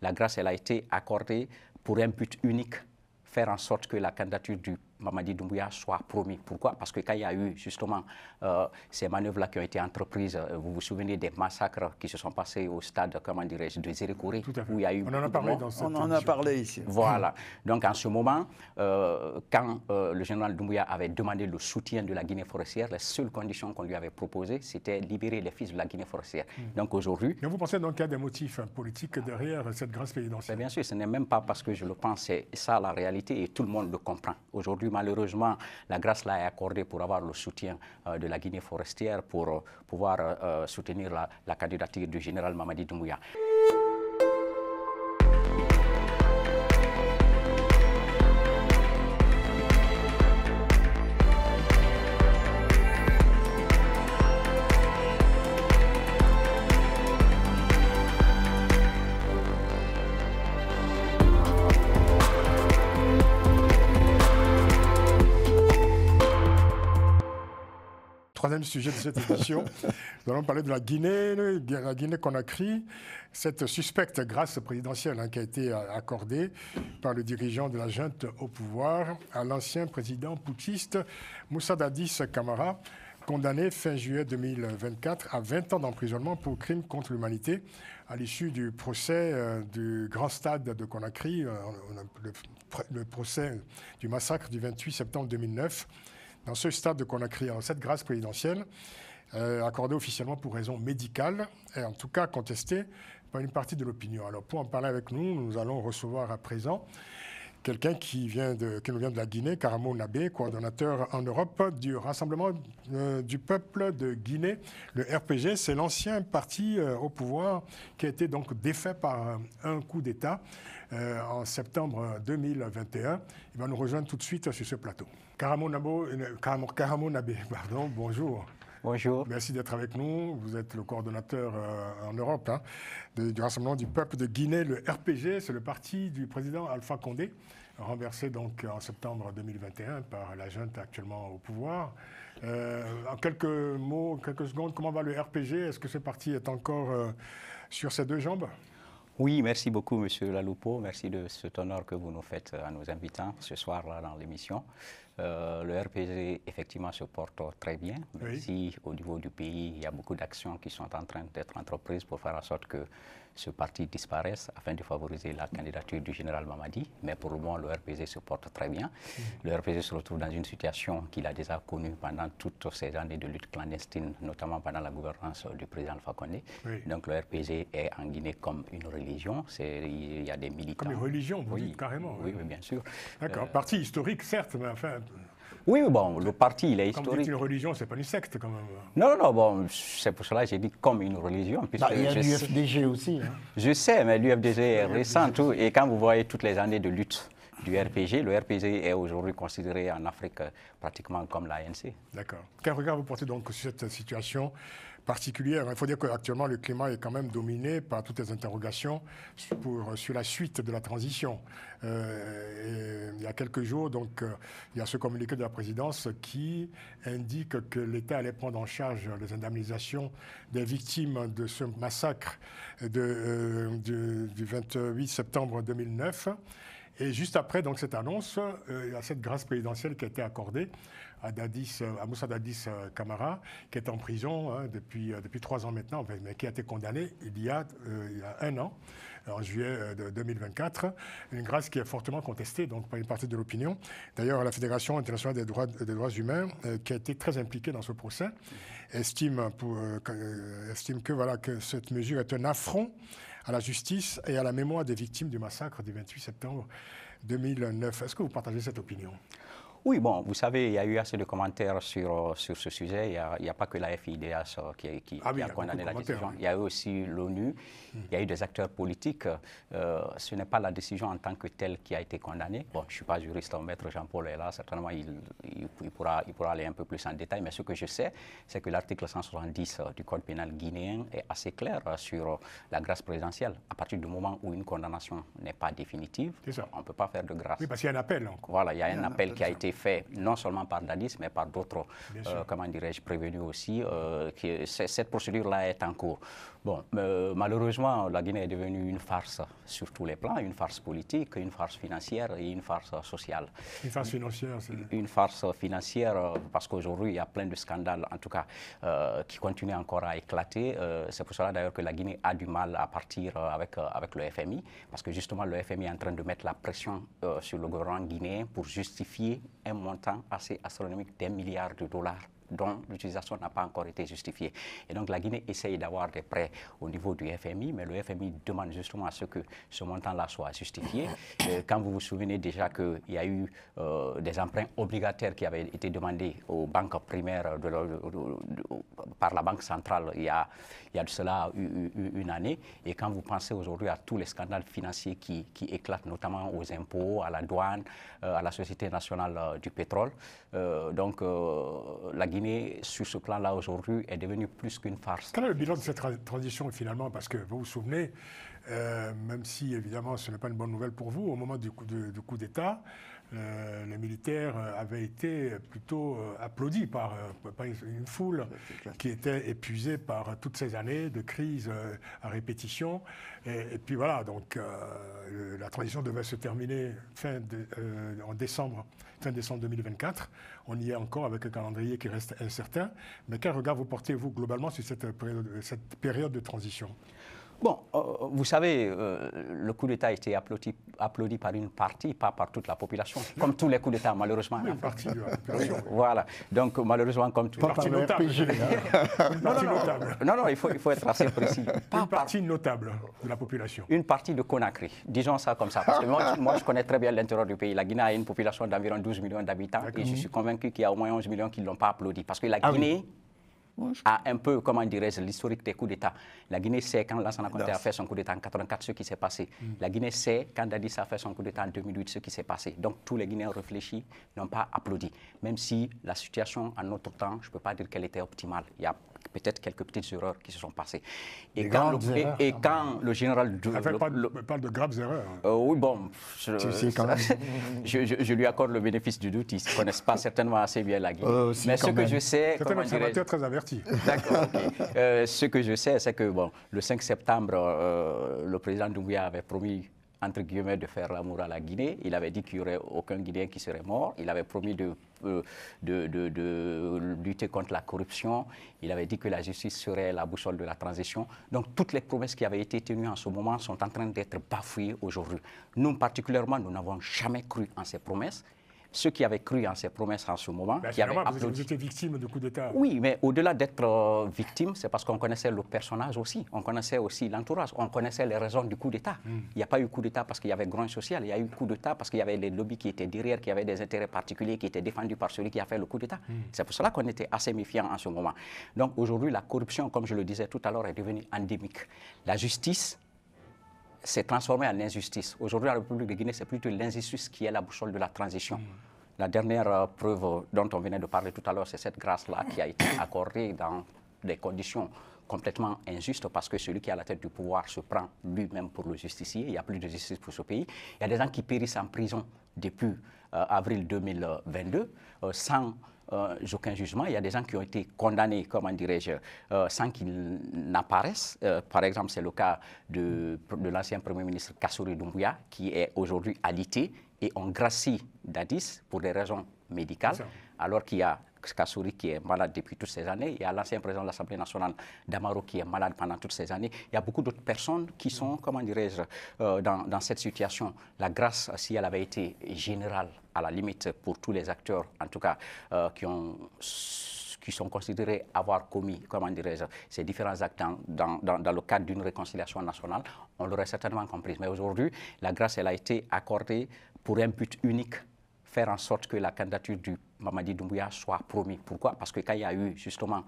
La grâce, elle a été accordée pour un but unique, faire en sorte que la candidature du Mamadi Doumbouya soit promis. Pourquoi? Parce que quand il y a eu justement ces manœuvres-là qui ont été entreprises, vous vous souvenez des massacres qui se sont passés au stade, comment dirais-je, de Zérékouré, où il y a eu... On en a parlé dans cette On en a parlé ici. Voilà. Donc en ce moment, quand le général Doumbouya avait demandé le soutien de la Guinée forestière, les seules conditions qu'on lui avait proposées, c'était libérer les fils de la Guinée forestière. Donc aujourd'hui... Mais vous pensez donc qu'il y a des motifs politiques derrière cette grâce présidentielle? Bien sûr, ce n'est même pas parce que je le pense, c'est ça la réalité et tout le monde le comprend. Aujourd'hui, malheureusement, la grâce là est accordée pour avoir le soutien de la Guinée forestière pour pouvoir soutenir la candidature du général Mamadi Doumbouya. Troisième sujet de cette édition, nous allons parler de la Guinée-Conakry, cette suspecte grâce présidentielle qui a été accordée par le dirigeant de la junte au pouvoir à l'ancien président putschiste Moussa Dadis Camara, condamné fin juillet 2024 à 20 ans d'emprisonnement pour crimes contre l'humanité à l'issue du procès du grand stade de Conakry, le procès du massacre du 28 septembre 2009. Dans ce stade de Conakry, cette grâce présidentielle, accordée officiellement pour raisons médicales, et en tout cas contestée par une partie de l'opinion. Alors pour en parler avec nous, nous allons recevoir à présent quelqu'un qui nous vient de la Guinée, Karamo Nabé, coordonnateur en Europe du Rassemblement du peuple de Guinée. Le RPG, c'est l'ancien parti au pouvoir qui a été donc défait par un coup d'État en septembre 2021. Il va nous rejoindre tout de suite sur ce plateau. Karamo Nabé, pardon, bonjour. Bonjour. Merci d'être avec nous. Vous êtes le coordonnateur en Europe du Rassemblement du peuple de Guinée. Le RPG, c'est le parti du président Alpha Condé, renversé donc en septembre 2021 par la junte actuellement au pouvoir. En quelques mots, quelques secondes, comment va le RPG? Est-ce que ce parti est encore sur ses deux jambes? Oui, merci beaucoup, M. Laloupo. Merci de cet honneur que vous nous faites à nos invitants ce soir-là dans l'émission. Le RPG, effectivement, se porte très bien. Même si, au niveau du pays, il y a beaucoup d'actions qui sont en train d'être entreprises pour faire en sorte que ce parti disparaisse afin de favoriser la candidature du général Mamadi. Mais pour le moment, le RPG se porte très bien. Le RPG se retrouve dans une situation qu'il a déjà connue pendant toutes ces années de lutte clandestine, notamment pendant la gouvernance du président Alpha Condé. Donc le RPG est en Guinée comme une religion. Il y a des militants. Comme une religion, vous dites carrément. Oui, bien sûr. D'accord. Parti historique, certes, mais enfin... Oui, bon, le parti, il est historique. Quand vous dites une religion, c'est pas une secte, quand même. Non, bon, c'est pour cela que j'ai dit comme une religion. Il y a l'UFDG aussi. Je sais, mais l'UFDG est récent, et quand vous voyez toutes les années de lutte du RPG, le RPG est aujourd'hui considéré en Afrique pratiquement comme l'ANC. D'accord. Quel regard vous portez donc sur cette situation particulière? Il faut dire qu'actuellement, le climat est quand même dominé par toutes les interrogations sur la suite de la transition. Il y a quelques jours, donc, il y a ce communiqué de la présidence qui indique que l'État allait prendre en charge les indemnisations des victimes de ce massacre du 28 septembre 2009. Et juste après donc, cette annonce, il y a cette grâce présidentielle qui a été accordée à Moussa Dadis Camara, qui est en prison depuis 3 ans maintenant, mais qui a été condamné il y a 1 an, en juillet 2024. Une grâce qui est fortement contestée donc, par une partie de l'opinion. D'ailleurs, la Fédération internationale des droits humains, qui a été très impliquée dans ce procès, estime que cette mesure est un affront à la justice et à la mémoire des victimes du massacre du 28 septembre 2009. Est-ce que vous partagez cette opinion? Oui, bon, vous savez, il y a eu assez de commentaires sur ce sujet. Il n'y a pas que la FIDH qui a condamné la décision. Il y a eu aussi l'ONU, il y a eu des acteurs politiques. Ce n'est pas la décision en tant que telle qui a été condamnée. Bon, je ne suis pas juriste, maître Jean-Paul est là, certainement il pourra aller un peu plus en détail. Mais ce que je sais, c'est que l'article 170 du Code pénal guinéen est assez clair sur la grâce présidentielle. À partir du moment où une condamnation n'est pas définitive, on ne peut pas faire de grâce. Oui, parce qu'il y a un appel. Voilà, il y a un appel qui a été fait non seulement par Dadis, mais par d'autres, comment dirais-je, prévenus aussi. Cette procédure-là est en cours. Bon, malheureusement, la Guinée est devenue une farce sur tous les plans, une farce politique, une farce financière et une farce sociale. Une farce financière, c'est... Une farce financière, parce qu'aujourd'hui, il y a plein de scandales, en tout cas, qui continuent encore à éclater. C'est pour cela d'ailleurs que la Guinée a du mal à partir avec le FMI, parce que justement, le FMI est en train de mettre la pression sur le gouvernement guinéen pour justifier un montant assez astronomique d'1 milliard de dollars dont l'utilisation n'a pas encore été justifiée. Et donc la Guinée essaye d'avoir des prêts au niveau du FMI, mais le FMI demande justement à ce que ce montant-là soit justifié. Quand vous vous souvenez déjà qu'il y a eu des emprunts obligataires qui avaient été demandés aux banques primaires par la Banque centrale il y a de cela une année, et quand vous pensez aujourd'hui à tous les scandales financiers qui éclatent, notamment aux impôts, à la douane, à la Société nationale du pétrole, donc la Guinée, sur ce plan-là, aujourd'hui, est devenue plus qu'une farce. Quel est le bilan de cette transition, finalement? Parce que vous vous souvenez, même si, évidemment, ce n'est pas une bonne nouvelle pour vous, au moment du coup d'État, les militaires avaient été plutôt applaudis par une foule qui était épuisée par toutes ces années de crise à répétition. Et puis voilà, donc la transition devait se terminer fin décembre 2024. On y est encore avec un calendrier qui reste incertain. Mais quel regard vous portez, vous, globalement, sur cette période de transition? Bon, vous savez, le coup d'État a été applaudi par une partie, pas par toute la population, comme tous les coups d'État, malheureusement. Oui, une partie de la population. Voilà, donc malheureusement, comme tout... Une partie notable. Une partie notable. Non, il faut être assez précis. Une partie notable de la population. Une partie de Conakry, disons ça comme ça, parce que moi je connais très bien l'intérieur du pays. La Guinée a une population d'environ 12 millions d'habitants, et je suis convaincu qu'il y a au moins 11 millions qui ne l'ont pas applaudi, parce que la Guinée... a un peu, comment dirais-je, l'historique des coups d'État. La Guinée sait quand Lansana Conté a fait son coup d'État en 1984 ce qui s'est passé. La Guinée sait quand Dadis a fait son coup d'État en 2008 ce qui s'est passé. Donc tous les Guinéens réfléchis n'ont pas applaudi. Même si la situation en notre temps, je ne peux pas dire qu'elle était optimale. Il y a peut-être quelques petites erreurs qui se sont passées. Et quand le général... parle de graves erreurs. Oui, bon, je lui accorde le bénéfice du doute. Ils ne connaissent pas certainement assez bien la Guinée. Mais ce que je sais... C'est un observateur très averti. D'accord, ok. Ce que je sais, c'est que bon, le 5 septembre, le président Doumbouya avait promis, entre guillemets, de faire l'amour à la Guinée. Il avait dit qu'il n'y aurait aucun Guinéen qui serait mort. Il avait promis de lutter contre la corruption. Il avait dit que la justice serait la boussole de la transition. Donc toutes les promesses qui avaient été tenues en ce moment sont en train d'être bafouées aujourd'hui. Nous, particulièrement, nous n'avons jamais cru en ces promesses. Ceux qui avaient cru en ces promesses en ce moment, qui avaient applaudi. Vous étiez victime de coup d'État. Oui, mais au-delà d'être victime, c'est parce qu'on connaissait le personnage aussi. On connaissait aussi l'entourage. On connaissait les raisons du coup d'État. Il n'y a pas eu coup d'État parce qu'il y avait grogne social. Il y a eu coup d'État parce qu'il y avait les lobbies qui étaient derrière, qui avaient des intérêts particuliers, qui étaient défendus par celui qui a fait le coup d'État. C'est pour cela qu'on était assez méfiants en ce moment. Donc aujourd'hui, la corruption, comme je le disais tout à l'heure, est devenue endémique. La justice s'est transformée en injustice. Aujourd'hui, la République de Guinée, c'est plutôt l'injustice qui est la boussole de la transition. La dernière preuve dont on venait de parler tout à l'heure, c'est cette grâce-là qui a été accordée dans des conditions complètement injustes parce que celui qui est à la tête du pouvoir se prend lui-même pour le justicier. Il n'y a plus de justice pour ce pays. Il y a des gens qui périssent en prison depuis avril 2022 sans aucun jugement. Il y a des gens qui ont été condamnés, comment dirais-je, sans qu'ils n'apparaissent. Par exemple, c'est le cas de l'ancien Premier ministre Kassory Doumbouya, qui est aujourd'hui alité, et on gracie Dadis pour des raisons médicales, alors qu'il y a Kassory qui est malade depuis toutes ces années, il y a l'ancien président de l'Assemblée nationale, Damaro, qui est malade pendant toutes ces années. Il y a beaucoup d'autres personnes qui sont, comment dirais-je, dans cette situation. La grâce, si elle avait été générale, à la limite, pour tous les acteurs, en tout cas, qui sont considérés avoir commis, comment dirais-je, ces différents actes dans le cadre d'une réconciliation nationale, on l'aurait certainement compris. Mais aujourd'hui, la grâce, elle a été accordée pour un but unique, faire en sorte que la candidature du Mamadi Doumbouya soit promu. Pourquoi? Parce que quand il y a eu justement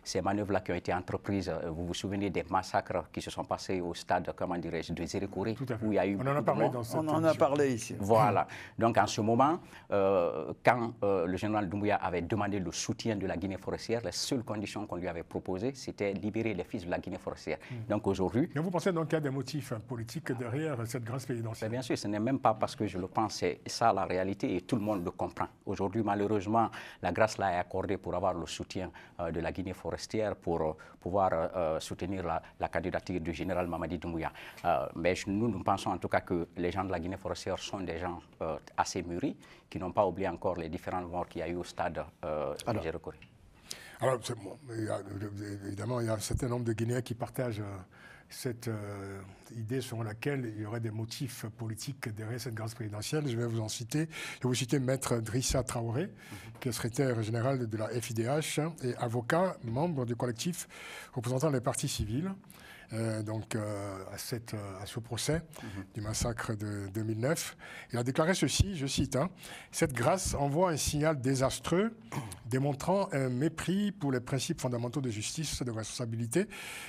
ces manœuvres-là qui ont été entreprises, vous vous souvenez des massacres qui se sont passés au stade, comment dirais-je, de Zérékouré, où il y a eu... On en a parlé dans cette On en a parlé ici. Voilà. Donc en ce moment, quand le général Doumbouya avait demandé le soutien de la Guinée forestière, les seules conditions qu'on lui avait proposées, c'était libérer les fils de la Guinée forestière. Donc aujourd'hui... Mais vous pensez donc qu'il y a des motifs politiques derrière cette grâce présidentielle? Bien sûr, ce n'est même pas parce que je le pense, c'est ça la réalité et tout le monde le comprend. Aujourd'hui, malheureusement, la grâce là est accordée pour avoir le soutien de la Guinée forestière pour pouvoir soutenir la candidature du général Mamadi Doumbouya. Mais nous pensons en tout cas que les gens de la Guinée forestière sont des gens assez mûris, qui n'ont pas oublié encore les différentes morts qu'il y a eu au stade de Zérékouré. Alors, évidemment, il y a un certain nombre de Guinéens qui partagent cette idée selon laquelle il y aurait des motifs politiques derrière cette grâce présidentielle. Je vais vous en citer. Je vais vous citer Maître Drissa Traoré, qui est secrétaire général de la FIDH et avocat, membre du collectif représentant les partis civils. À ce procès du massacre de 2009. Il a déclaré ceci, je cite, cette grâce envoie un signal désastreux démontrant un mépris pour les principes fondamentaux de justice, de responsabilité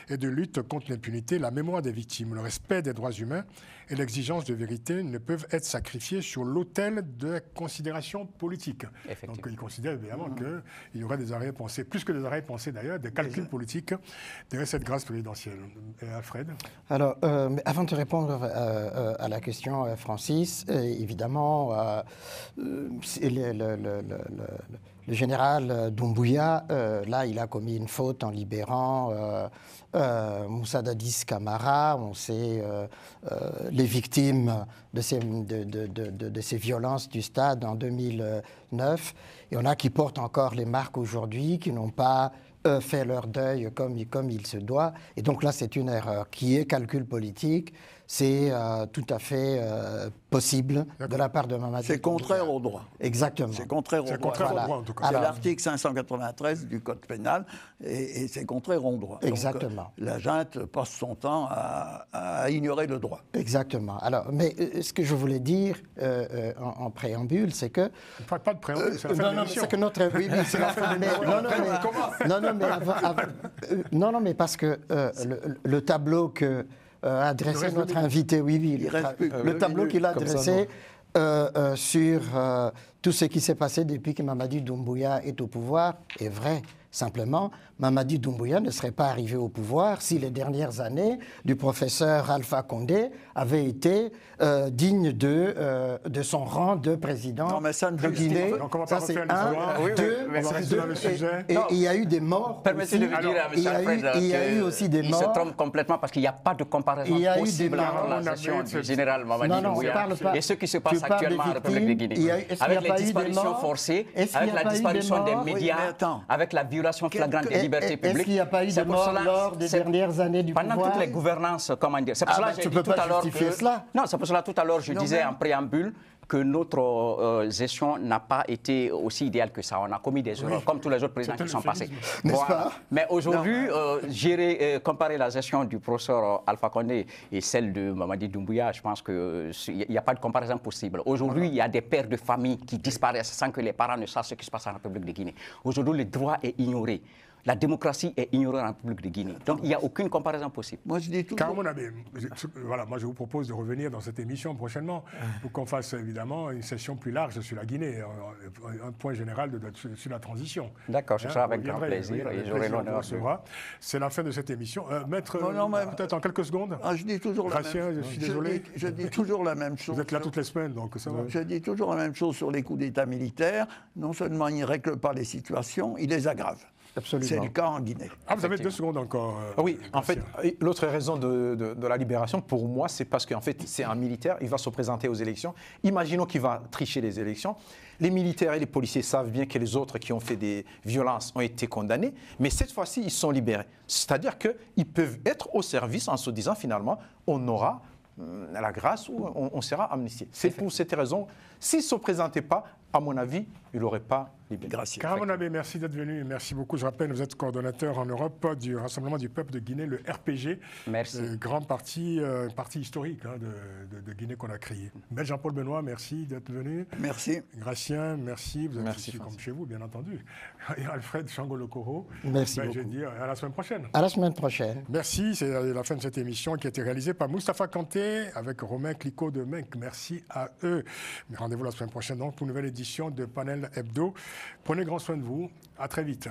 et de lutte contre l'impunité. La mémoire des victimes, le respect des droits humains et l'exigence de vérité ne peuvent être sacrifiés sur l'autel de considérations politiques. Donc il considère évidemment qu'il y aurait des arrière-pensées, plus que des arrière-pensées d'ailleurs, des calculs politiques derrière cette grâce présidentielle. Et Alfred? Alors, avant de répondre à la question, Francis, évidemment, le général Doumbouya, là, il a commis une faute en libérant Moussa Dadis Camara. On sait les victimes de ces violences du stade en 2009. Il y en a qui portent encore les marques aujourd'hui, qui n'ont pas fait leur deuil comme il se doit. Et donc là, c'est une erreur qui est calcul politique. C'est tout à fait possible de la part de Mamadi. C'est contraire au droit. Exactement. C'est contraire au droit. Contraire au droit, en tout cas. C'est l'article 593 du Code pénal et c'est contraire au droit. Exactement. Donc, la junte passe son temps à ignorer le droit. Exactement. Alors, mais ce que je voulais dire en préambule, c'est que... Pas de préambule, c'est la fin de l'émission. C'est que notre... Oui, c'est la fin. Mais, non, mais parce que le tableau que... adressé notre invité, le tableau qu'il a adressé sur tout ce qui s'est passé depuis que Mamadi Doumbouya est au pouvoir est vrai. Simplement, Mamadi Doumbouya ne serait pas arrivé au pouvoir si les dernières années du professeur Alpha Condé avaient été dignes de son rang de président de Guinée. Donc on va ça, pas c'est refaire et il y a eu des morts. Permettez de vous dire à M. Alfred il y a eu aussi des morts. Il se trompe complètement parce qu'il n'y a pas de comparaison possible entre la gestion du général Mamadi Doumbouya et ce qui se passe actuellement en République de Guinée. Avec les disparitions forcées, avec la disparition des médias, avec la violation flagrante des libertés publiques. Est-ce qu'il n'y a pas eu de mort lors des dernières années du pouvoir? Pendant toutes les gouvernances, comment dire. C'est pour cela que j'ai dit tout à l'heure que... Non, c'est pour cela tout à l'heure je disais en préambule que notre gestion n'a pas été aussi idéale que ça. On a commis des erreurs, comme tous les autres présidents qui sont passés. Voilà. Mais aujourd'hui, comparer la gestion du professeur Alpha Condé et celle de Mamadi Doumbouya, je pense qu'il n'y a pas de comparaison possible. Aujourd'hui, il y a des pères de famille qui disparaissent sans que les parents ne sachent ce qui se passe en République de Guinée. Aujourd'hui, le droit est ignoré. La démocratie est ignorée en République de Guinée. Donc, il n'y a aucune comparaison possible. Moi, je dis tout. Voilà, moi, je vous propose de revenir dans cette émission prochainement pour qu'on fasse évidemment une session plus large sur la Guinée, un point général sur la transition. D'accord, ce sera avec grand plaisir et j'aurai l'honneur. C'est la fin de cette émission. Maître, peut-être en quelques secondes. Je dis toujours la même. Je suis désolé. Je dis toujours la même chose. Vous êtes là toutes les semaines, donc ça va. Je dis toujours la même chose sur les coups d'État militaires. Non seulement il ne règle pas les situations, il les aggrave. Absolument. C'est le cas en Guinée. Vous avez 2 secondes encore. Oui, en fait, l'autre raison de la libération, pour moi, c'est parce qu'en fait, c'est un militaire, il va se présenter aux élections. Imaginons qu'il va tricher les élections. Les militaires et les policiers savent bien que les autres qui ont fait des violences ont été condamnés, mais cette fois-ci, ils sont libérés. C'est-à-dire qu'ils peuvent être au service en se disant, finalement, on aura la grâce ou on sera amnistié. C'est pour cette raison, s'ils ne se présentaient pas, à mon avis, il n'aurait pas libéré. Gracieux. Kara Abe, merci d'être venu. Merci beaucoup. Je rappelle, vous êtes coordonnateur en Europe du Rassemblement du peuple de Guinée, le RPG. Merci. Grand parti, parti historique de Guinée-Conakry. Maître Jean-Paul Benoît, merci d'être venu. Merci. Gracien, merci. Vous êtes Merci, ici comme Francis. chez vous, bien entendu. Et Alfred Chango-Lokoro. Merci Je beaucoup. dis à la semaine prochaine. À la semaine prochaine. Merci, c'est la fin de cette émission qui a été réalisée par Moustapha Kanté avec Romain Clicquot de Menk. Merci à eux. Rendez-vous la semaine prochaine donc pour une nouvelle édition de Panel Hebdo. Prenez grand soin de vous. À très vite.